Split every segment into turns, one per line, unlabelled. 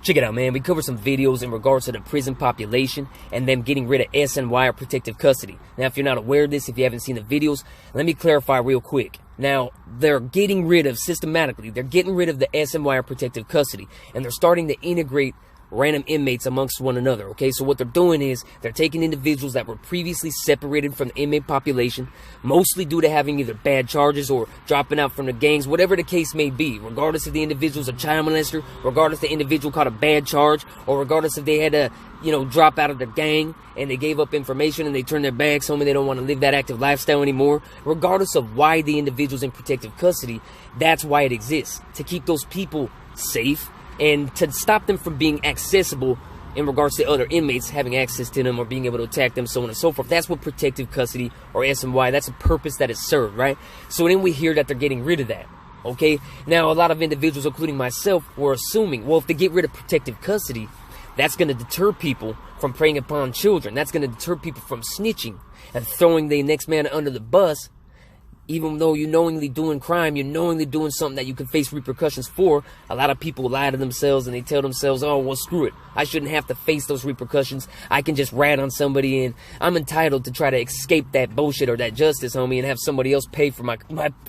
Check it out, man. We covered some videos in regards to the prison population and them getting rid of SNY or protective custody. Now, if you're not aware of this, if you haven't seen the videos, let me clarify real quick. Now, they're getting rid of, systematically, they're getting rid of the SNY or protective custody, and they're starting to integrate random inmates amongst one another. Okay, so what they're doing is they're taking individuals that were previously separated from the inmate population, mostly due to having either bad charges or dropping out from the gangs, whatever the case may be, regardless if the individual's a child molester, regardless if the individual caught a bad charge, or regardless if they had to, drop out of the gang and they gave up information and they turned their backs home and they don't want to live that active lifestyle anymore. Regardless of why the individual's in protective custody, that's why it exists, to keep those people safe and to stop them from being accessible in regards to other inmates having access to them or being able to attack them, so on and so forth. That's what protective custody or SNY, that's a purpose that is served, right? So then we hear that they're getting rid of that, okay? Now, a lot of individuals, including myself, were assuming, well, if they get rid of protective custody, that's going to deter people from preying upon children. That's going to deter people from snitching and throwing the next man under the bus. Even though you're knowingly doing crime, you're knowingly doing something that you can face repercussions for. A lot of people lie to themselves and they tell themselves, oh, well, screw it. I shouldn't have to face those repercussions. I can just rat on somebody and I'm entitled to try to escape that bullshit or that justice, homie, and have somebody else pay for my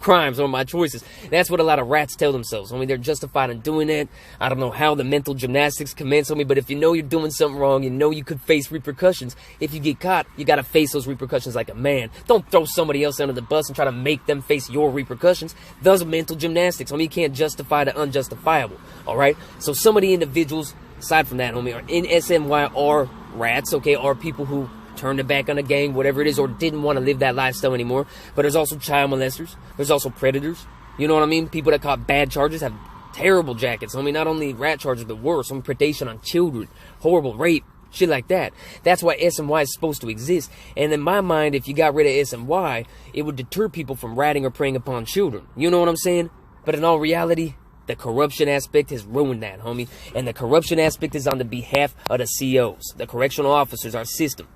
crimes or my choices. That's what a lot of rats tell themselves. They're justified in doing that. I don't know how the mental gymnastics commence, homie, but if you know you're doing something wrong, you know you could face repercussions. If you get caught, you got to face those repercussions like a man. Don't throw somebody else under the bus and try to make them face your repercussions. Those are mental gymnastics. You can't justify the unjustifiable. All right. So some of the individuals, aside from that, homie, are in SNY are rats. Okay, are people who turned their back on the gang, whatever it is, or didn't want to live that lifestyle anymore. But there's also child molesters. There's also predators. You know what I mean? People that caught bad charges have terrible jackets. Not only rat charges, but worse. Predation on children, horrible rape. Shit like that. That's why SNY is supposed to exist. And in my mind, if you got rid of SNY, it would deter people from ratting or preying upon children. You know what I'm saying? But in all reality, the corruption aspect has ruined that, homie. And the corruption aspect is on the behalf of the COs, the correctional officers, our system.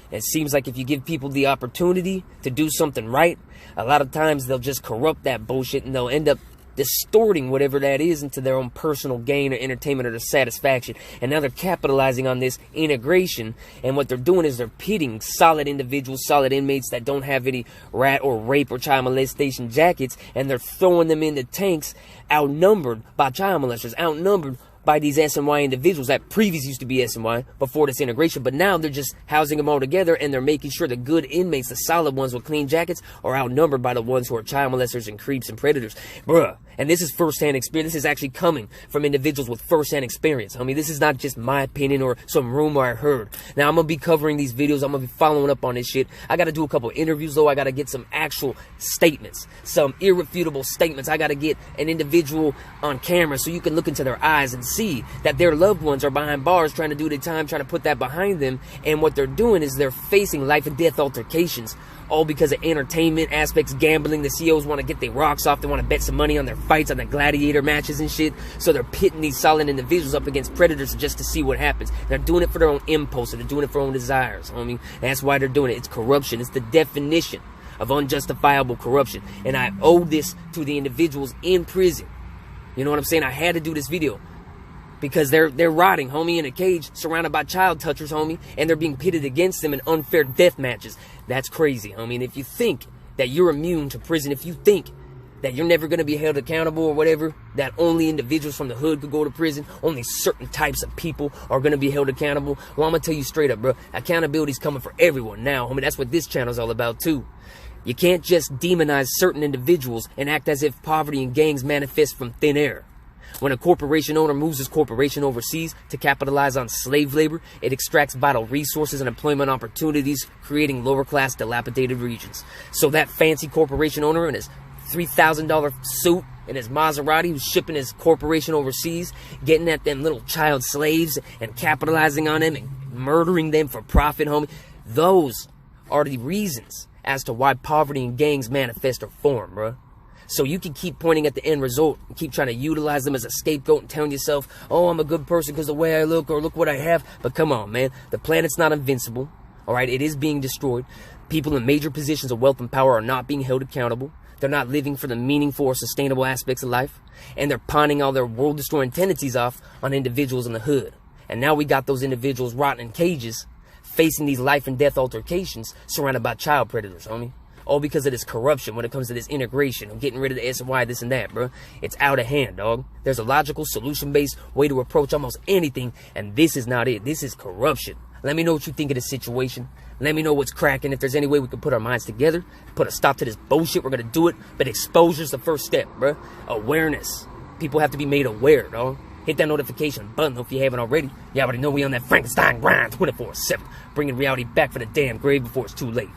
It seems like if you give people the opportunity to do something right, a lot of times they'll just corrupt that bullshit and they'll end up distorting whatever that is into their own personal gain or entertainment or their satisfaction. And now they're capitalizing on this integration, and what they're doing is they're pitting solid individuals, solid inmates that don't have any rat or rape or child molestation jackets, and they're throwing them into tanks outnumbered by child molesters, outnumbered by these SNY individuals that previously used to be SNY before this integration, but now they're just housing them all together and they're making sure the good inmates, the solid ones with clean jackets, are outnumbered by the ones who are child molesters and creeps and predators. Bruh. And this is first-hand experience. This is actually coming from individuals with first-hand experience. This is not just my opinion or some rumor I heard. Now, I'm going to be covering these videos. I'm going to be following up on this shit. I got to do a couple of interviews, though. I got to get some actual statements, some irrefutable statements. I got to get an individual on camera so you can look into their eyes and see that their loved ones are behind bars trying to do their time, trying to put that behind them. And what they're doing is they're facing life and death altercations, all because of entertainment aspects, gambling. The COs want to get their rocks off. They want to bet some money on their fights, on the gladiator matches and shit. So they're pitting these solid individuals up against predators just to see what happens. They're doing it for their own impulse, and they're doing it for their own desires, homie. That's why they're doing it. It's corruption. It's the definition of unjustifiable corruption. And I owe this to the individuals in prison. You know what I'm saying? I had to do this video because they're rotting, homie, in a cage surrounded by child touchers, homie, and they're being pitted against them in unfair death matches. That's crazy, homie. And if you think that you're immune to prison, if you think that you're never going to be held accountable or whatever, that only individuals from the hood could go to prison, only certain types of people are going to be held accountable, well, I'm going to tell you straight up, bro, accountability's coming for everyone now, homie. That's what this channel's all about, too. You can't just demonize certain individuals and act as if poverty and gangs manifest from thin air. When a corporation owner moves his corporation overseas to capitalize on slave labor, it extracts vital resources and employment opportunities, creating lower-class, dilapidated regions. So that fancy corporation owner in his $3,000 suit and his Maserati who's shipping his corporation overseas, getting at them little child slaves and capitalizing on them and murdering them for profit, homie, those are the reasons as to why poverty and gangs manifest or form, bruh. So you can keep pointing at the end result and keep trying to utilize them as a scapegoat and telling yourself, oh, I'm a good person because the way I look, or look what I have. But come on, man. The planet's not invincible. All right. It is being destroyed. People in major positions of wealth and power are not being held accountable. They're not living for the meaningful or sustainable aspects of life. And they're pawning all their world-destroying tendencies off on individuals in the hood. And now we got those individuals rotting in cages, facing these life and death altercations, surrounded by child predators, homie. All because of this corruption when it comes to this integration and getting rid of the SNY, this and that, bro. It's out of hand, dog. There's a logical, solution-based way to approach almost anything, and this is not it. This is corruption. Let me know what you think of this situation. Let me know what's cracking. If there's any way we can put our minds together, put a stop to this bullshit, we're gonna do it. But exposure's the first step, bro. Awareness. People have to be made aware, dog. Hit that notification button if you haven't already. You already know we on that Frankenstein grind 24/7, bringing reality back for the damn grave before it's too late.